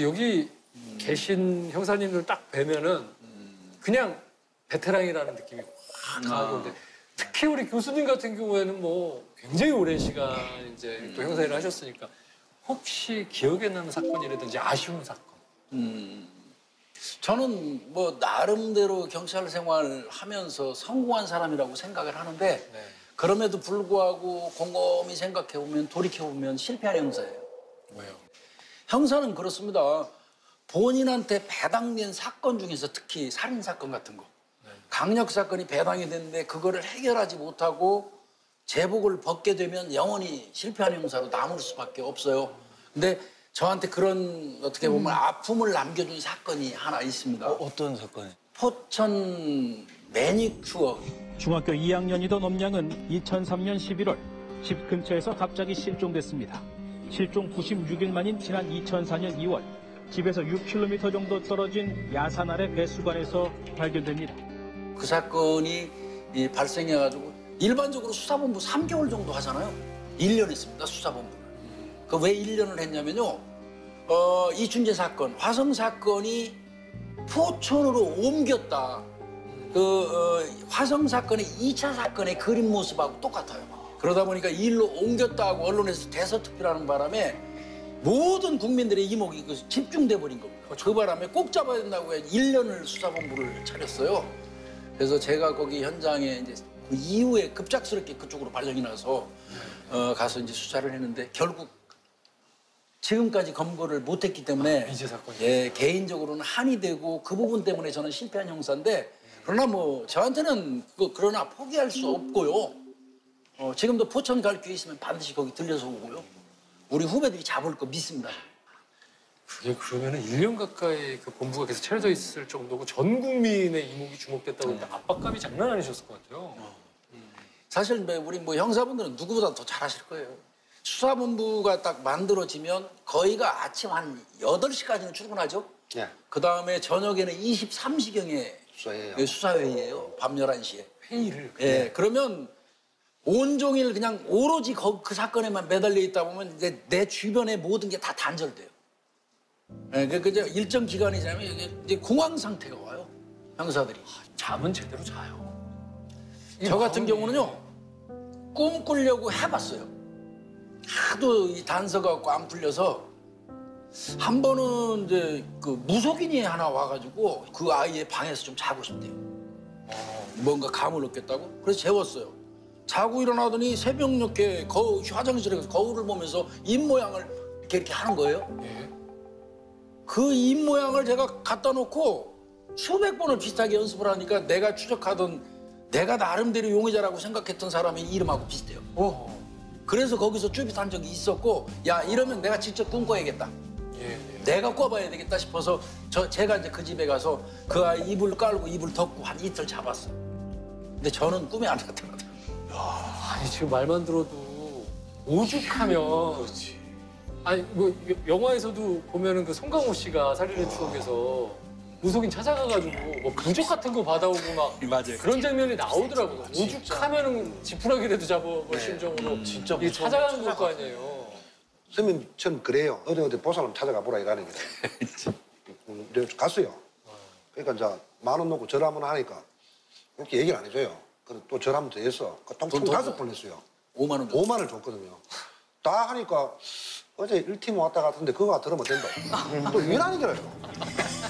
여기 계신 형사님들 딱 뵈면은 그냥 베테랑이라는 느낌이 확 가는데 특히 우리 교수님 같은 경우에는 뭐 굉장히 오랜 시간 이제 또 형사 일을 하셨으니까 혹시 기억에 남는 사건이라든지 아쉬운 사건? 저는 뭐 나름대로 경찰 생활하면서 성공한 사람이라고 생각을 하는데 네. 그럼에도 불구하고 곰곰이 생각해보면 돌이켜보면 실패한 형사예요. 왜요? 형사는 그렇습니다. 본인한테 배당된 사건 중에서 특히 살인사건 같은 거 강력사건이 배당이 됐는데 그거를 해결하지 못하고 제복을 벗게 되면 영원히 실패한 형사로 남을 수밖에 없어요. 근데 저한테 그런 어떻게 보면 아픔을 남겨준 사건이 하나 있습니다. 어떤 사건이? 포천 매니큐어. 중학교 2학년이던 엄양은 2003년 11월 집 근처에서 갑자기 실종됐습니다. 실종 96일 만인 지난 2004년 2월 집에서 6km 정도 떨어진 야산 아래 배수관에서 발견됩니다. 그 사건이 발생해가지고 일반적으로 수사본부 3개월 정도 하잖아요. 1년 했습니다, 수사본부를. 그 왜 1년을 했냐면요. 이춘재 사건, 화성 사건이 포천으로 옮겼다. 화성 사건의 2차 사건의 그림 모습하고 똑같아요. 그러다 보니까 일로 옮겼다고 언론에서 대서특필하는 바람에 모든 국민들의 이목이 집중돼 버린 겁니다. 그 바람에 꼭 잡아야 된다고 해서 1년을 수사본부를 차렸어요. 그래서 제가 거기 현장에 이제 그 이후에 급작스럽게 그쪽으로 발령이 나서 가서 이제 수사를 했는데 결국 지금까지 검거를 못했기 때문에 미제 사건이 개인적으로는 한이 되고 그 부분 때문에 저는 실패한 형사인데 그러나 뭐 저한테는 그러나 포기할 수 없고요. 지금도 포천 갈 기회 있으면 반드시 거기 들려서 오고요. 우리 후배들이 잡을 거 믿습니다. 그게 그러면은 1년 가까이 그 본부가 계속 차려져 있을 정도고 전 국민의 이목이 주목됐다고 했는데 압박감이 장난 아니셨을 것 같아요. 사실 우리 형사분들은 누구보다 더 잘하실 거예요. 수사본부가 딱 만들어지면 거의가 아침 한 8시까지는 출근하죠. 예. 그다음에 저녁에는 23시경에 수사회예요. 수사회의예요. 밤 11시에. 회의를. 예, 그러면 온종일 그냥 오로지 그 사건에만 매달려 있다 보면 이제 내 주변의 모든 게 다 단절돼요. 예, 이제 일정 기간이 지나면 이제 공황 상태가 와요. 형사들이. 잠은 제대로 자요. 저 같은 경우는요. 꿈 꾸려고 해봤어요. 하도 이 단서가 안 풀려서 한 번은 이제 그 무속인이 하나 와가지고 그 아이의 방에서 좀 자고 싶대요. 뭔가 감을 얻겠다고? 그래서 재웠어요. 자고 일어나더니 새벽녘에 화장실에 가서 거울을 보면서 입 모양을 이렇게 하는 거예요. 예. 그 입 모양을 제가 갖다 놓고 수백 번을 비슷하게 연습을 하니까 내가 추적하던 내가 나름대로 용의자라고 생각했던 사람의 이름하고 비슷해요. 그래서 거기서 쭈빗한 적이 있었고 야 이러면 내가 직접 꿈꿔야겠다. 내가 꿔봐야 되겠다 싶어서 제가 이제 그 집에 가서 그 아이 이불 깔고 이불 덮고 한 이틀 잡았어요. 근데 저는 꿈에 안 나타나더라고요. 아니 지금 말만 들어도 오죽하면. 그렇지. 아니 뭐 영화에서도 보면은 그 송강호 씨가 살인의 추억에서 무속인 찾아가가지고 뭐 부적 같은 거 받아오고 막 맞아요. 그런 장면이 나오더라고요. 오죽하면은 지푸라기라도 잡아버릴 정도로 진짜 이게 찾아가는 걸 거 아니에요. 선생님처럼 그래요. 어디 보살럼 찾아가 보라 이러는 게. 갔어요. 그러니까 이제 10,000원 놓고 절 한번 하니까 그렇게 얘기를 안 해줘요. 그래서 또 절 한번 더 했어. 총 5번 했어요. 5만 원. 5만 원을 줬거든요. 다 하니까 어제 1팀 왔다 갔는데 그거 들으면 된다. 또 유난히 들어요.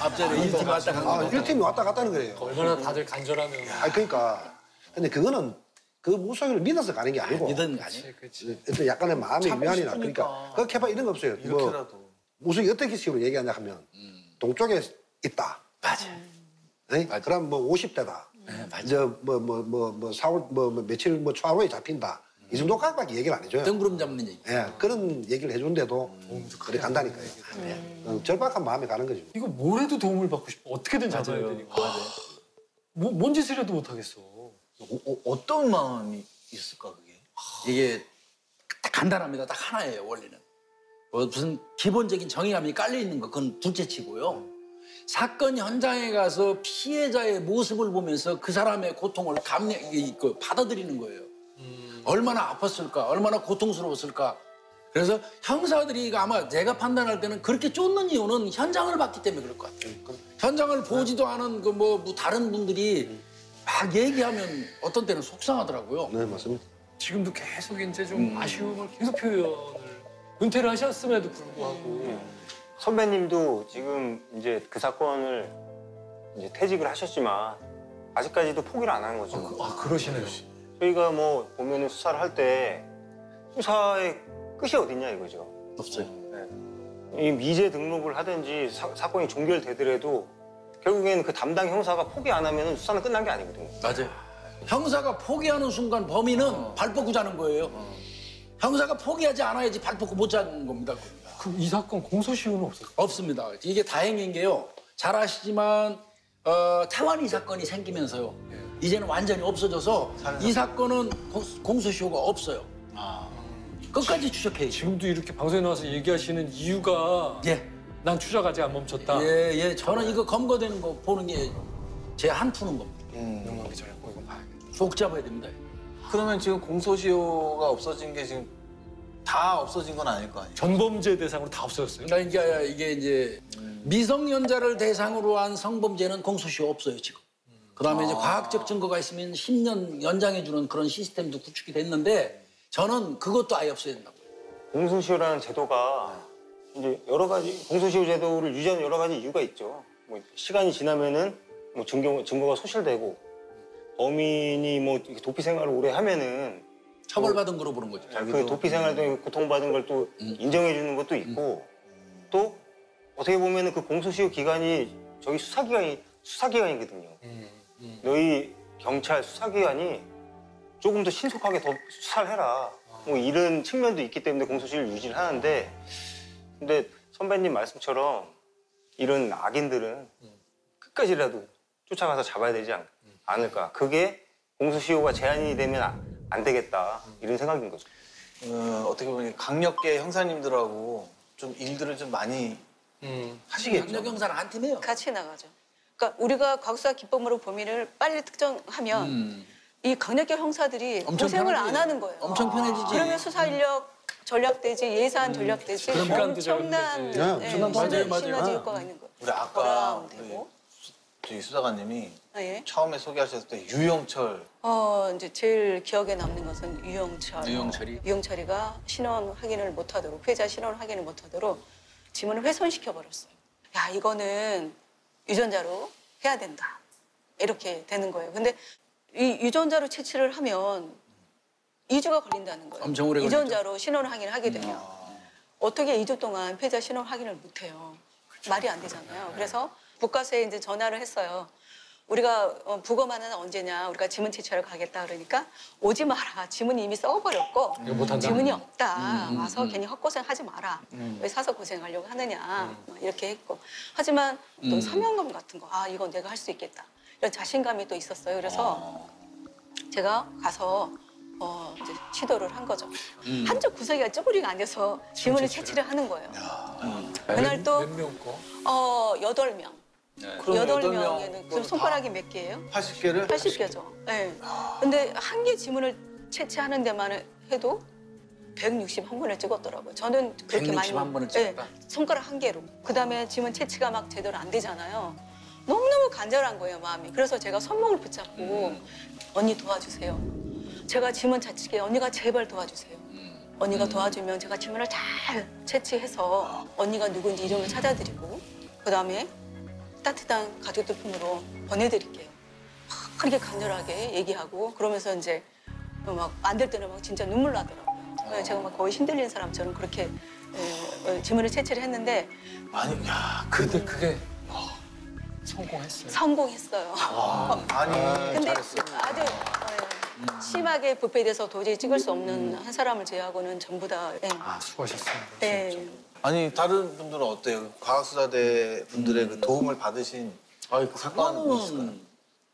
앞전에 1팀 왔다 간 거. 1팀이 왔다 갔다는 거예요. 얼마나 다들 간절하면. 그러니까. 근데 그거는 그 무속인을 믿어서 가는 게 아니고. 믿은 거 아니에요? 그렇지. 어떤 약간의 마음의 참고 유한이나 싶으니까. 그러니까 그렇게 해봐 이런 거 없어요. 이렇게라도. 무속이 어떻게 식으로 얘기하냐 하면 동쪽에 있다. 맞아. 네? 그럼 뭐 50대다. 이제 뭐 4월 며칠 초하루에 잡힌다. 이 정도까지밖에 얘기를 안 해줘요. 등구름 잡는 얘기. 예, 그런 얘기를 해주는데도 그래 간다니까요. 절박한 마음에 가는 거죠. 이거 뭘 해도 도움을 받고 싶어. 어떻게든 잡아야 되니까. 뭔 짓을 해도 못 하겠어. 어떤 마음이 있을까 그게? 이게 딱 간단합니다. 딱 하나예요, 원리는. 무슨 기본적인 정의감이 깔려 있는 거 그건 둘째치고요. 사건 현장에 가서 피해자의 모습을 보면서 그 사람의 고통을 받아들이는 거예요. 얼마나 아팠을까, 얼마나 고통스러웠을까. 그래서 형사들이 아마 제가 판단할 때는 그렇게 쫓는 이유는 현장을 봤기 때문에 그럴 것 같아요. 현장을 보지도 않은 그 뭐 다른 분들이 막 얘기하면 어떤 때는 속상하더라고요. 네, 맞습니다. 지금도 계속 이제 좀 아쉬움을 계속 표현을 은퇴를 하셨음에도 불구하고 선배님도 지금 이제 그 사건을 이제 퇴직을 하셨지만 아직까지도 포기를 안 하는 거죠. 아 그러시네요. 저희가 뭐 보면은 수사를 할 때 수사의 끝이 어딨냐 이거죠. 없어요. 이 미제 등록을 하든지 사건이 종결되더라도 결국엔 그 담당 형사가 포기 안 하면 수사는 끝난 게 아니거든요. 맞아요. 형사가 포기하는 순간 범인은 발 뻗고 자는 거예요. 형사가 포기하지 않아야지 발 뻗고 못 자는 겁니다. 그럼 이 사건 공소시효는 없었어요? 없습니다. 이게 다행인 게요. 잘 아시지만 태완이 사건이 생기면서요. 이제는 완전히 없어져서 이 사건은 공소시효가 없어요. 끝까지 추적해야죠. 지금도 이렇게 방송에 나와서 얘기하시는 이유가 예. 난 추적 아직 안 멈췄다. 예, 예. 저는 이거 검거되는 거 보는 게 제 한 푸는 겁니다. 영광 기자를 이거 봐야겠다. 속 잡아야 됩니다. 그러면 지금 공소시효가 없어진 게 지금 다 없어진 건 아닐 거 아니에요? 전범죄 대상으로 다 없어졌어요? 그러니까 이게 이제 미성년자를 대상으로 한 성범죄는 공소시효 없어요, 지금. 그다음에 이제 과학적 증거가 있으면 10년 연장해주는 그런 시스템도 구축이 됐는데 저는 그것도 아예 없어야 된다고요. 공소시효라는 제도가 이제 여러 가지 공소시효 제도를 유지하는 여러 가지 이유가 있죠. 뭐 시간이 지나면은 뭐 증거가 소실되고 범인이 뭐 이렇게 도피 생활을 오래 하면은 처벌받은 거로 보는 거죠. 그 도피 생활 등에 고통받은 걸 또 인정해 주는 것도 있고 또 어떻게 보면은 그 공소시효 기간이 저희 수사기관이거든요. 너희 경찰 수사기관이 조금 더 신속하게 더 수사를 해라. 뭐 이런 측면도 있기 때문에 공소시효를 유지를 하는데 근데 선배님 말씀처럼 이런 악인들은 끝까지라도 쫓아가서 잡아야 되지 않을까. 그게 공소시효가 제한이 되면 안 되겠다. 이런 생각인 거죠. 어떻게 보면 강력계 형사님들하고 좀 일들을 좀 많이 하시겠죠. 강력 형사는 한 팀이에요. 같이 나가죠. 그러니까 우리가 과학수사 기법으로 범인을 빨리 특정하면 이 강력계 형사들이 엄청 고생을 편하지. 안 하는 거예요. 엄청 편해지지. 그러면 수사 인력 절약되지, 예산 절약되지, 시간도 엄청난 절약되지. 맞아요. 시너지 효과가 있는 거예요. 우리 아까 되고. 저희 수사관님이 아, 예. 처음에 소개하셨을 때 유영철 이제 제일 기억에 남는 것은 유영철. 유영철이? 유영철이가 신원 확인을 못하도록, 피해자 신원 확인을 못하도록 지문을 훼손시켜 버렸어요. 야, 이거는 유전자로 해야 된다. 이렇게 되는 거예요. 근데 이 유전자로 채취를 하면 2주가 걸린다는 거예요. 엄청 오래 유전자로 신원 확인을 하게 되면. 어떻게 2주 동안 피해자 신원 확인을 못 해요. 말이 안 되잖아요. 그래서 국가서에 이제 전화를 했어요. 우리가 부검하는 언제냐, 우리가 지문 채취하러 가겠다 그러니까 오지 마라. 지문이 이미 썩어버렸고 지문이 없다. 와서 괜히 헛고생하지 마라. 왜 사서 고생하려고 하느냐. 이렇게 했고. 하지만 또 사명감 같은 거, 아 이건 내가 할 수 있겠다. 이런 자신감이 또 있었어요. 그래서 제가 가서 이제 시도를 한 거죠. 한쪽 구석이가 쭈구리가 앉아서 지문을 채취를 하는 거예요. 그날 또 몇 명 거? 8명. 그럼 8명에는 뭐 그럼 손가락이 몇 개예요? 80개를 80개죠. 네. 근데 한 개 지문을 채취하는 데만 해도 161번을 찍었더라고요. 저는 그렇게 많이 161번을 찍었다? 손가락 한 개로. 그다음에 지문 채취가 막 제대로 안 되잖아요. 너무너무 간절한 거예요, 마음이. 그래서 제가 손목을 붙잡고 언니 도와주세요. 제가 지문 채취게 언니가 제발 도와주세요. 언니가 도와주면 제가 지문을 잘 채취해서 언니가 누군지 이름을 찾아드리고 그다음에 따뜻한 가족들 품으로 보내드릴게요. 막 그렇게 간절하게 얘기하고 그러면서 이제 막 안 될 때는 막 진짜 눈물 나더라고요. 제가 막 거의 흔들리는 사람처럼 그렇게 지문을 채취를 했는데 아니 야 근데 그게 성공했어요. 성공했어요. 아니 근데 잘했어. 아주 심하게 부패돼서 도저히 찍을 수 없는 한 사람을 제외하고는 전부 다. 수고하셨습니다. 네. 아니 다른 분들은 어때요? 과학수사대 분들의 그 도움을 받으신 사건이 있을까요? 그거는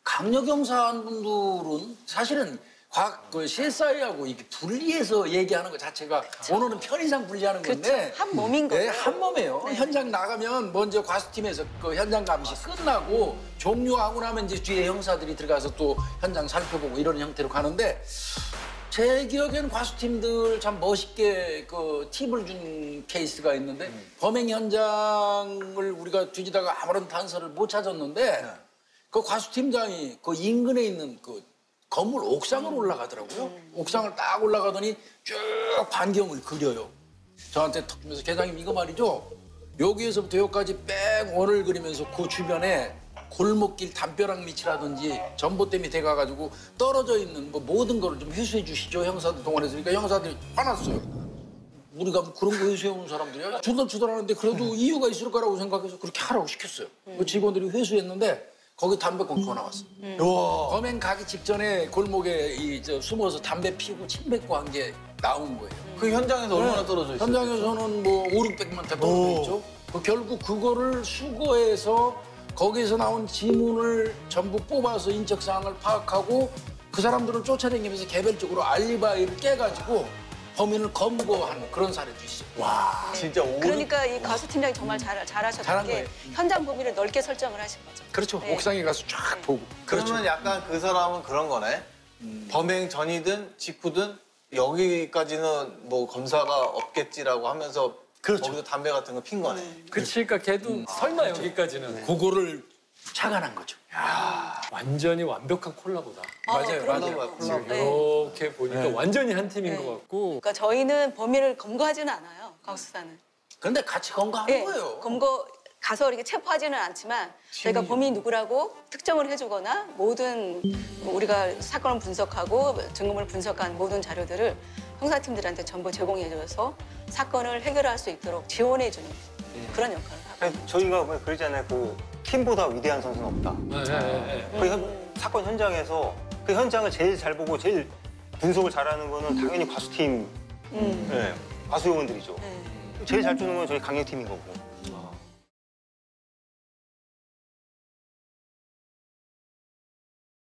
강력 형사 한 분들은 사실은 과학 그 실사회하고 이렇게 분리해서 얘기하는 것 자체가 오늘은 편의상 분리하는 건데 그쵸. 한 몸인 네, 거죠. 한 몸이에요. 네. 현장 나가면 먼저 과수팀에서 그 현장 감시 끝나고 종료하고 나면 이제 뒤에 형사들이 들어가서 또 현장 살펴보고 이런 형태로 가는데 제 기억에는 과수팀들 참 멋있게 그 팁을 준 케이스가 있는데 범행 현장을 우리가 뒤지다가 아무런 단서를 못 찾았는데 그 과수팀장이 그 인근에 있는 그 건물 옥상으로 올라가더라고요. 옥상을 딱 올라가더니 쭉 반경을 그려요. 저한테 턱 주면서 계장님 이거 말이죠. 여기에서부터 여기까지 뺑 원을 그리면서 그 주변에 골목길 담벼락 밑이라든지 전봇대 밑에 가가지고 떨어져 있는 뭐 모든 거를 좀 회수해 주시죠. 형사들 동원해서. 그러니까 형사들이 화났어요. 우리가 뭐 그런 거 회수해 오는 사람들이야. 주덜주덜하는데 그래도 이유가 있을 거라고 생각해서 그렇게 하라고 시켰어요. 그 직원들이 회수했는데 거기 담배꽁초가 나왔어. 범행 가기 직전에 골목에 숨어서 담배 피우고 침 뱉고 한 게 나온 거예요. 그 현장에서 얼마나 떨어져 있어요? 현장에서는 뭐 5, 600m 떨어져 있죠. 결국 그거를 수거해서 거기에서 나온 지문을 전부 뽑아서 인적사항을 파악하고 그 사람들을 쫓아다니면서 개별적으로 알리바이를 깨가지고 범인을 검거하는 그런 사례도 있어요. 와, 진짜 그러니까 이 가수 팀장이 정말 잘하셨던 잘한 게 거예요. 현장 범위를 넓게 설정을 하신 거죠. 그렇죠. 네. 옥상에 가서 쫙 보고. 그러면 그렇죠. 약간 그 사람은 그런 거네. 범행 전이든 직후든 여기까지는 뭐 검사가 없겠지라고 하면서 거기서 담배 같은 거 핀 거네. 그치, 그러니까 걔도 설마 여기까지는 그거를 착안한 거죠. 완전히 완벽한 콜라보다. 맞아요, 그럼요. 맞아요. 지금 네. 이렇게 보니까 완전히 한 팀인 네. 것 같고. 그러니까 저희는 범인을 검거하지는 않아요. 강수사는. 근데 같이 검거하는 네, 거예요. 검거 가서 이렇게 체포하지는 않지만 저희가 범인이 누구라고 특정을 해주거나 모든 우리가 사건을 분석하고 증거물을 분석한 모든 자료들을 형사팀들한테 전부 제공해줘서 사건을 해결할 수 있도록 지원해주는 그런 역할을 하고. 저희가 그러잖아요. 그 팀보다 위대한 선수는 없다. 그 사건 현장에서 그 현장을 제일 잘 보고 제일 분석을 잘하는 거는 당연히 과수팀, 네, 과수 요원들이죠. 제일 잘 주는 건 저희 강력팀인 거고.